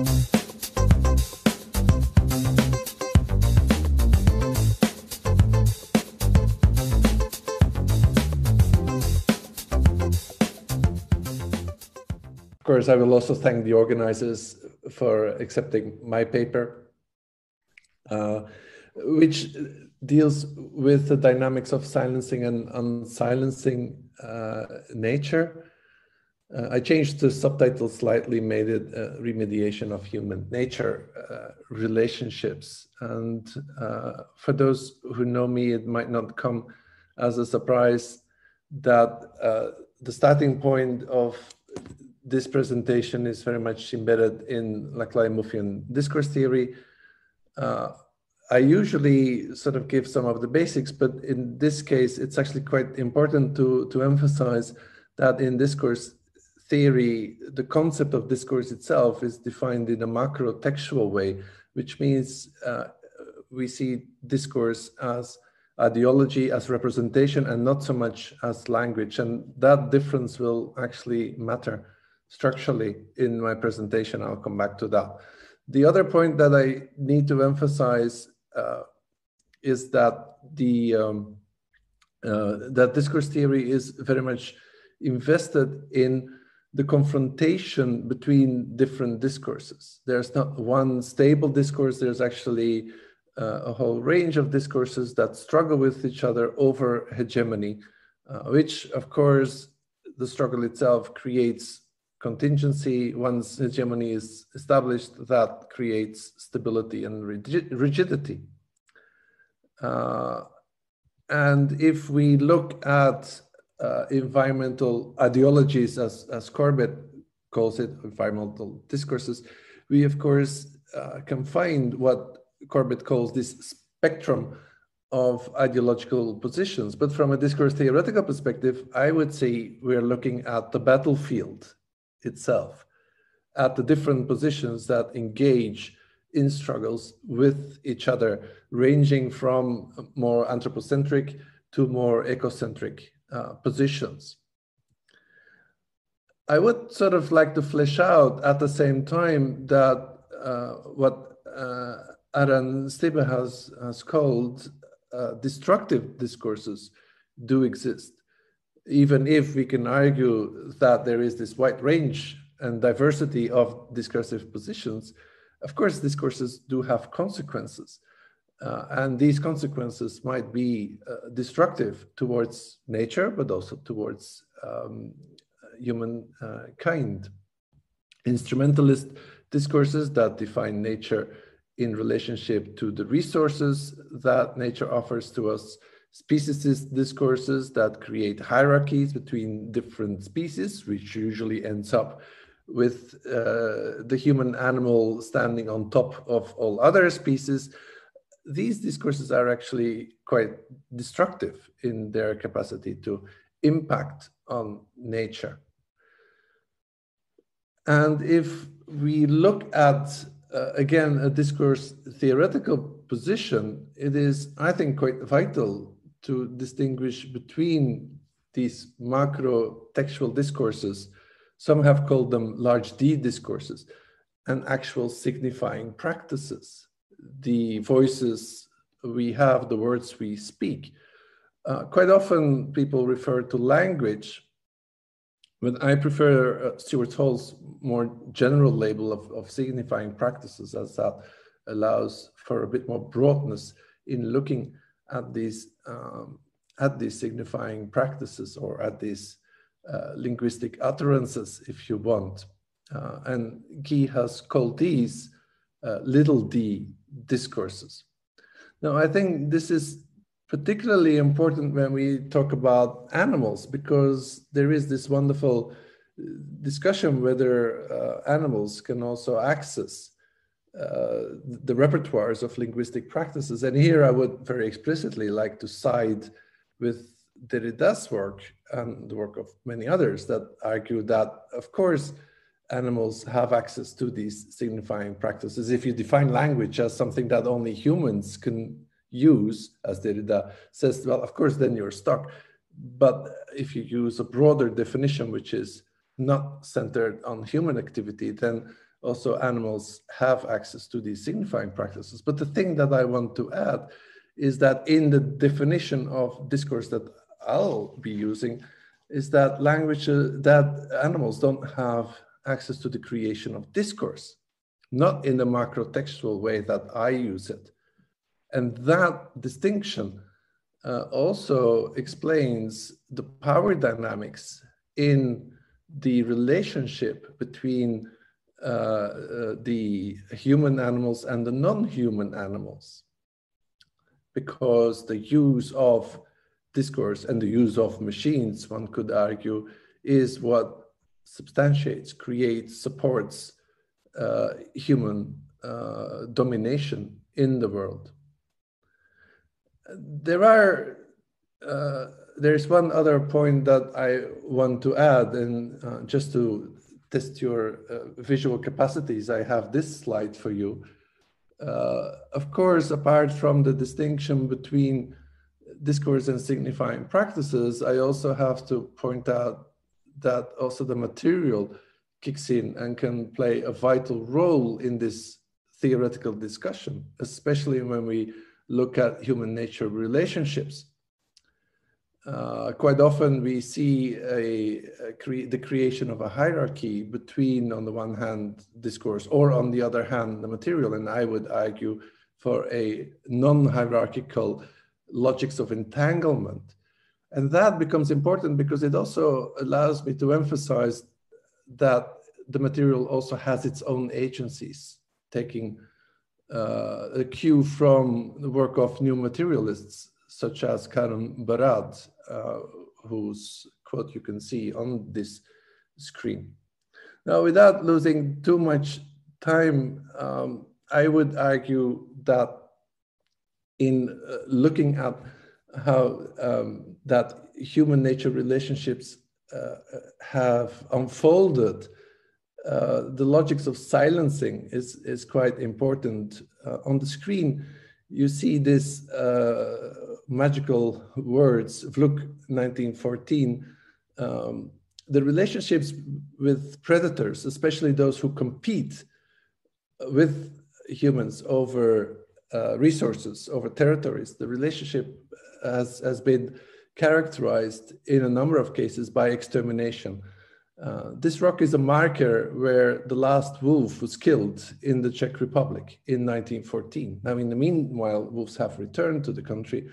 Of course, I will also thank the organizers for accepting my paper, which deals with the dynamics of silencing and unsilencing nature. I changed the subtitle slightly, made it Remediation of Human Nature Relationships. And for those who know me, it might not come as a surprise that the starting point of this presentation is very much embedded in Laclais-Mouffian discourse theory. I usually sort of give some of the basics, but in this case, it's actually quite important to emphasize that in discourse theory, the concept of discourse itself is defined in a macro-textual way, which means we see discourse as ideology, as representation, and not so much as language. And that difference will actually matter structurally in my presentation. I'll come back to that. The other point that I need to emphasize is that that discourse theory is very much invested in the confrontation between different discourses. There's not one stable discourse. There's actually a whole range of discourses that struggle with each other over hegemony, which, of course, the struggle itself creates contingency. Once hegemony is established, that creates stability and rigidity. And if we look at environmental ideologies, as Corbett calls it, environmental discourses, we of course can find what Corbett calls this spectrum of ideological positions. But from a discourse theoretical perspective, I would say we're looking at the battlefield itself, at the different positions that engage in struggles with each other, ranging from more anthropocentric to more ecocentric positions. I would sort of like to flesh out at the same time that what Aran Stibbe has called destructive discourses do exist, even if we can argue that there is this wide range and diversity of discursive positions. Of course, discourses do have consequences, and these consequences might be destructive towards nature, but also towards humankind. Instrumentalist discourses that define nature in relationship to the resources that nature offers to us, speciesist discourses that create hierarchies between different species, which usually ends up with the human animal standing on top of all other species. These discourses are actually quite destructive in their capacity to impact on nature. And if we look at, again, a discourse theoretical position, it is, I think, quite vital to distinguish between these macro textual discourses. Some have called them large D discourses, and actual signifying practices, the voices we have, the words we speak. Quite often people refer to language, but I prefer Stuart Hall's more general label of signifying practices, as that allows for a bit more broadness in looking at these signifying practices, or at these linguistic utterances, if you want. And Guy has called these little d discourses. Now, I think this is particularly important when we talk about animals, because there is this wonderful discussion whether animals can also access the repertoires of linguistic practices. And here I would very explicitly like to side with Derrida's work and the work of many others that argue that, of course, animals have access to these signifying practices. If you define language as something that only humans can use, as Derrida says, well, of course, then you're stuck. But if you use a broader definition, which is not centered on human activity, then also animals have access to these signifying practices. But the thing that I want to add is that in the definition of discourse that I'll be using, is that that animals don't have access to the creation of discourse, not in the macro-textual way that I use it. And that distinction also explains the power dynamics in the relationship between the human animals and the non-human animals. Because the use of discourse and the use of machines, one could argue, is what substantiates, creates, supports human domination in the world. There's one other point that I want to add, and just to test your visual capacities, I have this slide for you. Of course, apart from the distinction between discourse and signifying practices, I also have to point out that also the material kicks in and can play a vital role in this theoretical discussion, especially when we look at human nature relationships. Quite often we see the creation of a hierarchy between, on the one hand, discourse, or on the other hand, the material. And I would argue for a non-hierarchical logics of entanglement. And that becomes important because it also allows me to emphasize that the material also has its own agencies, taking a cue from the work of new materialists, such as Karen Barad, whose quote you can see on this screen. Now, without losing too much time, I would argue that in looking at how that human nature relationships have unfolded, the logics of silencing is quite important. On the screen, you see this magical words, Vluk 1914, the relationships with predators, especially those who compete with humans over resources, over territories. The relationship has been characterized in a number of cases by extermination. This rock is a marker where the last wolf was killed in the Czech Republic in 1914. Now, in the meanwhile, wolves have returned to the country,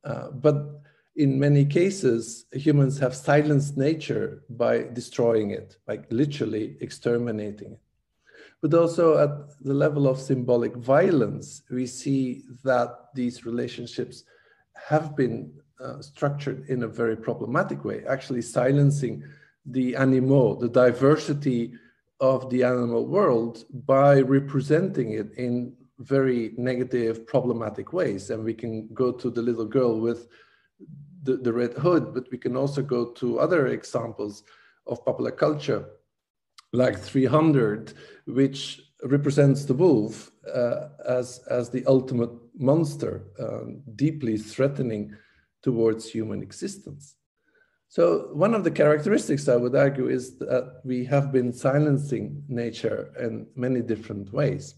but in many cases, humans have silenced nature by destroying it, by literally exterminating it. But also at the level of symbolic violence, we see that these relationships have been structured in a very problematic way, actually silencing the animaux, the diversity of the animal world, by representing it in very negative, problematic ways. And we can go to the little girl with the red hood, but we can also go to other examples of popular culture, like 300, which represents the wolf as the ultimate monster, deeply threatening towards human existence. So one of the characteristics, I would argue, is that we have been silencing nature in many different ways.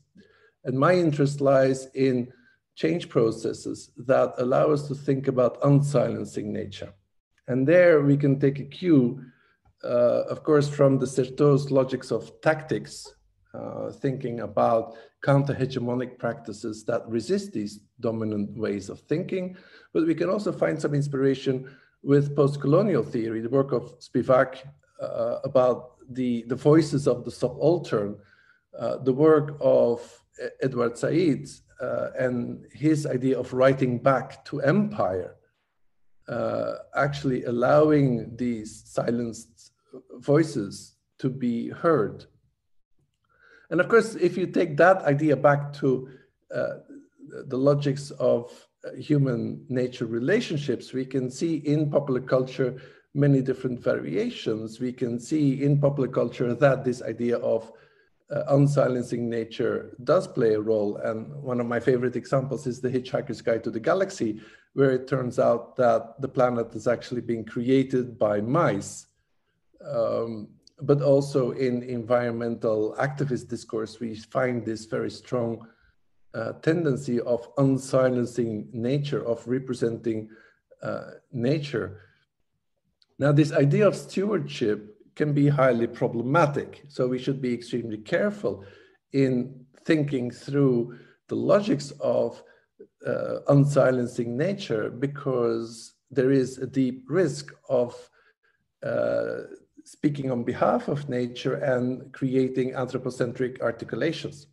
And my interest lies in change processes that allow us to think about unsilencing nature. And there we can take a cue, of course, from the Certeau's logics of tactics, thinking about counter-hegemonic practices that resist these dominant ways of thinking. But we can also find some inspiration with post-colonial theory, the work of Spivak about the voices of the subaltern, the work of Edward Said and his idea of writing back to empire, actually allowing these silenced voices to be heard. And of course, if you take that idea back to the logics of human nature relationships, we can see in popular culture many different variations. We can see in popular culture that this idea of unsilencing nature does play a role. And one of my favorite examples is The Hitchhiker's Guide to the Galaxy, where it turns out that the planet is actually being created by mice. but also in environmental activist discourse, we find this very strong tendency of unsilencing nature, of representing nature. Now, this idea of stewardship can be highly problematic, so we should be extremely careful in thinking through the logics of unsilencing nature, because there is a deep risk of speaking on behalf of nature and creating anthropocentric articulations.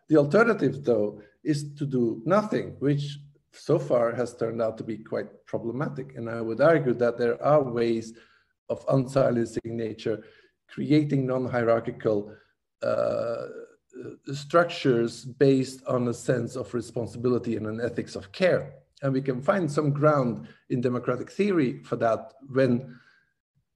The alternative, though, is to do nothing, which so far has turned out to be quite problematic. And I would argue that there are ways of unsilencing nature, creating non-hierarchical structures based on a sense of responsibility and an ethics of care. And we can find some ground in democratic theory for that when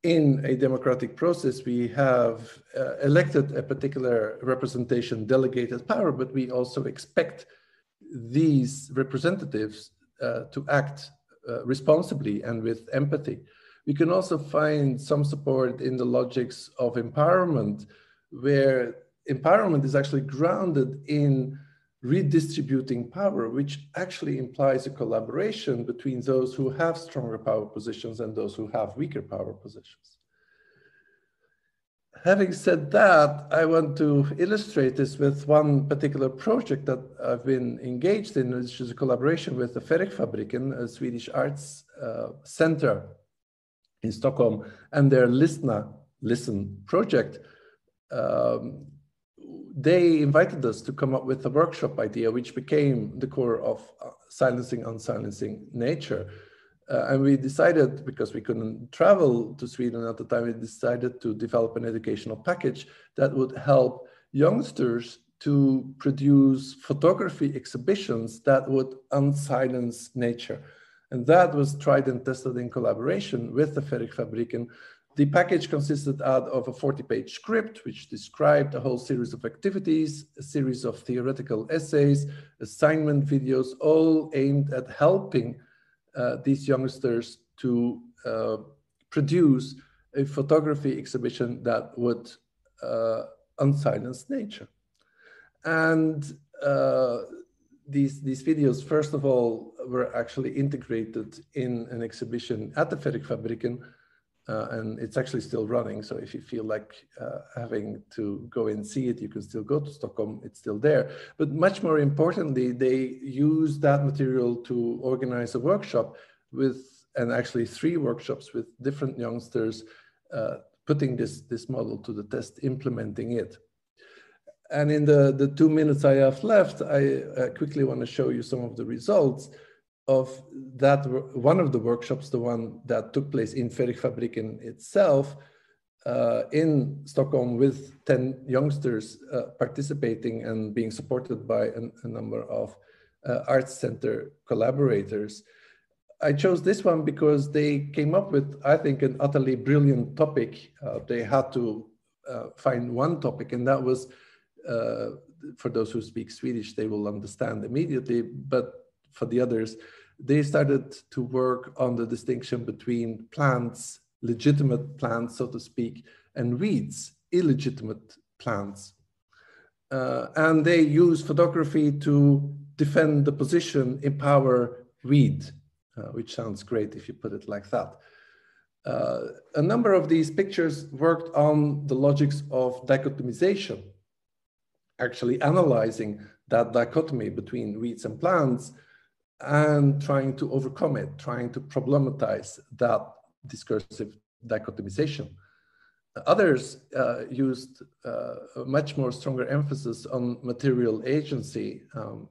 in a democratic process we have elected a particular representation, delegated power, but we also expect these representatives to act responsibly and with empathy. We can also find some support in the logics of empowerment, where empowerment is actually grounded in redistributing power, which actually implies a collaboration between those who have stronger power positions and those who have weaker power positions. Having said that, I want to illustrate this with one particular project that I've been engaged in, which is a collaboration with the Verkfabriken, a Swedish arts center in Stockholm, and their Listen project. They invited us to come up with a workshop idea, which became the core of silencing, unsilencing nature. And we decided, because we couldn't travel to Sweden at the time, we decided to develop an educational package that would help youngsters to produce photography exhibitions that would unsilence nature. And that was tried and tested in collaboration with the Verkfabriken. The package consisted out of a 40-page script, which described a whole series of activities, a series of theoretical essays, assignment videos, all aimed at helping these youngsters to produce a photography exhibition that would unsilence nature. And these videos, first of all, were actually integrated in an exhibition at the Verkfabriken, and it's actually still running. So if you feel like having to go and see it, you can still go to Stockholm, it's still there. But much more importantly, they use that material to organize a workshop with, and actually 3 workshops with different youngsters, putting this model to the test, implementing it. And in the 2 minutes I have left, I quickly want to show you some of the results of that. One of the workshops, the one that took place in Verkfabriken itself, in Stockholm, with 10 youngsters participating and being supported by a number of arts center collaborators. I chose this one because they came up with, I think, an utterly brilliant topic. They had to find one topic, and that was, for those who speak Swedish, they will understand immediately, but for the others, they started to work on the distinction between plants, legitimate plants, so to speak, and weeds, illegitimate plants. And they use photography to defend the position, empower weed, which sounds great if you put it like that. A number of these pictures worked on the logics of dichotomization, actually analyzing that dichotomy between weeds and plants and trying to overcome it, trying to problematize that discursive dichotomization. Others used a much more stronger emphasis on material agency,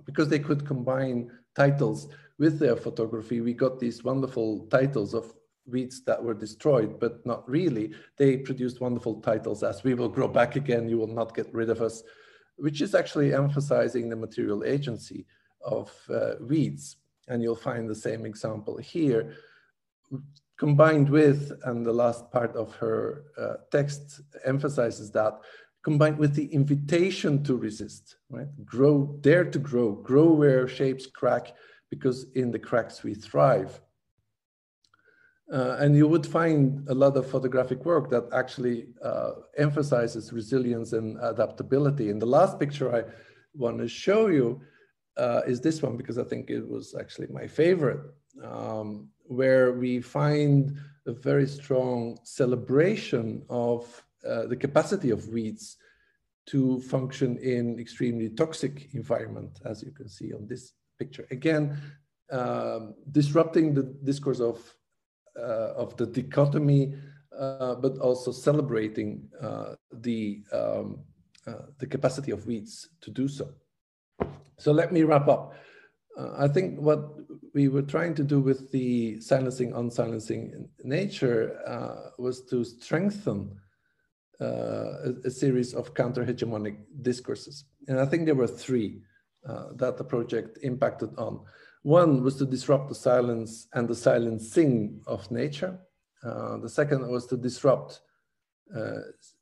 because they could combine titles with their photography. We got these wonderful titles of weeds that were destroyed, but not really. They produced wonderful titles as "We will grow back again, you will not get rid of us," which is actually emphasizing the material agency of weeds. And you'll find the same example here, combined with, and the last part of her text emphasizes that, combined with the invitation to resist, right? Grow, dare to grow where shapes crack, because in the cracks we thrive. And you would find a lot of photographic work that actually emphasizes resilience and adaptability. And the last picture I want to show you is this one, because I think it was actually my favorite, where we find a very strong celebration of the capacity of weeds to function in extremely toxic environment, as you can see on this picture. Again, disrupting the discourse of the dichotomy, but also celebrating the capacity of weeds to do so. So let me wrap up. I think what we were trying to do with the silencing, unsilencing nature was to strengthen a series of counter-hegemonic discourses. And I think there were three that the project impacted on. One was to disrupt the silence and the silencing of nature. The second was to disrupt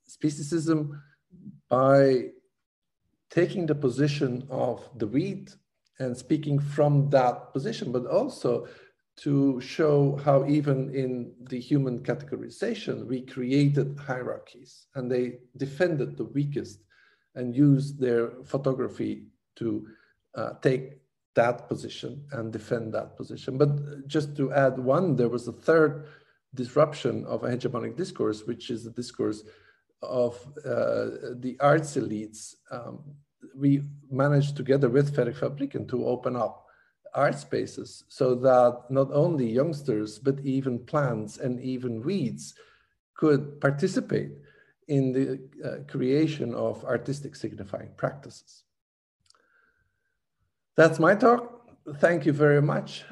speciesism by taking the position of the weed and speaking from that position, but also to show how even in the human categorization, we created hierarchies and they defended the weakest and used their photography to take that position and defend that position. But just to add one, there was a third disruption of a hegemonic discourse, which is the discourse of the arts elites. We managed together with Verkfabriken to open up art spaces so that not only youngsters, but even plants and even weeds could participate in the creation of artistic signifying practices. That's my talk. Thank you very much.